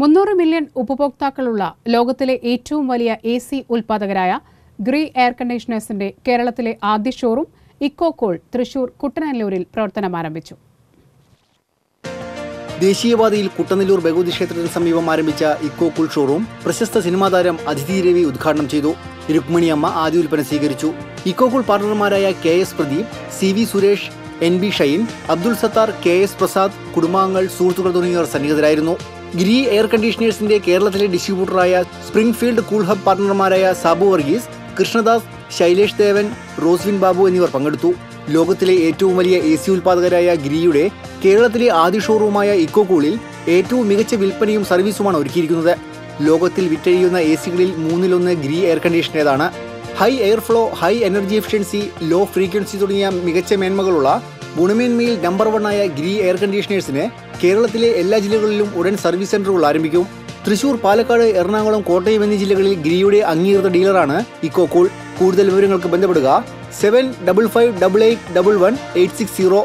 300 million ഉപഭോക്താക്കളുള്ള ലോകത്തിലെ ഏറ്റവും വലിയ AC ഉൽപ്പാദകരായ ഗ്രീ എയർ കണ്ടീഷണേഴ്സിന്റെ കേരളത്തിലെ ആദ്യ ഷോറൂം ഇക്കോകൂൾ തൃശൂർ കുട്ടനല്ലൂരിൽ പ്രവർത്തനം ആരംഭിച്ചു. ദേശീയപാതയിൽ കുട്ടനല്ലൂർ ഭഗവതി ക്ഷേത്രത്തിന് സമീപം ആരംഭിച്ച ഇക്കോകൂൾ ഷോറൂം പ്രശസ്ത സിനിമാ താരം അതിഥി രവി ഉദ്ഘാടനം ചെയ്തു. രുക്മിണിയമ്മ ആദ്യ ഉൽപ്പന്നം സ്വീകരിച്ചു. ഇക്കോകൂൾ പാർട്ണർമാരായ KS Pradeep, CV Suresh, NB Shine, Abdul Sattar, KS Prasad, കുടുംബാംഗങ്ങൾ, സുഹൃത്തുക്കൾ തുടങ്ങിയവർ സന്നിഹിതരായിരുന്നു. ഗ്രീ എയർ കണ്ടീഷണേഴ്സിന്റെ കേരളത്തിലെ ഡിസ്ട്രിബ്യൂട്ടറായ സ്പ്രിംഗ്ഫീൽഡ് കൂൾ ഹബ് പാർട്ണർമാരായ സാബു വർഗീസ്, കൃഷ്ണദാസ്, ശൈലേഷ് ദേവൻ, റോസ്വിൻ ബാബു എന്നിവർ പങ്കെടുത്തു. ലോകത്തിലെ ഏറ്റവും വലിയ AC ഉൽപ്പാദകരായ ഗ്രീയുടെ കേരളത്തിലെ ആദ്യ ഷോറൂമായ ഇക്കോകൂളിൽ ഏറ്റവും മികച്ച വിൽപ്പനയും സർവീസുമാണ് ഒരുക്കിയിരിക്കുന്നത്. ലോകത്തിൽ വിറ്റഴിയുന്ന ACകളിൽ 3-1 ഗ്രീ എയർ കണ്ടീഷണേഴ്സാണ്. High air flow, high energy efficiency, low frequency തുടങ്ങിയ മികച്ച മേന്മകളുള്ള ഗുണമേന്മയിൽ നമ്പർ 1 ഗ്രീ എയർ കണ്ടീഷണേഴ്സിന് കേരളത്തിലെ എല്ലാ ജില്ലകളിലും ഉടൻ സർവീസ് സെന്ററുകൾ ആരംഭിക്കും. തൃശൂർ, പാലക്കാട്, എറണാകുളം, കോട്ടയം എന്നീ ജില്ലകളിൽ ഗ്രീയുടെ അംഗീകൃത ഡീലറാണ് ഇക്കോകൂൾ. കൂടുതൽ വിവരങ്ങൾക്ക് ബന്ധപ്പെടുക 755888 11860.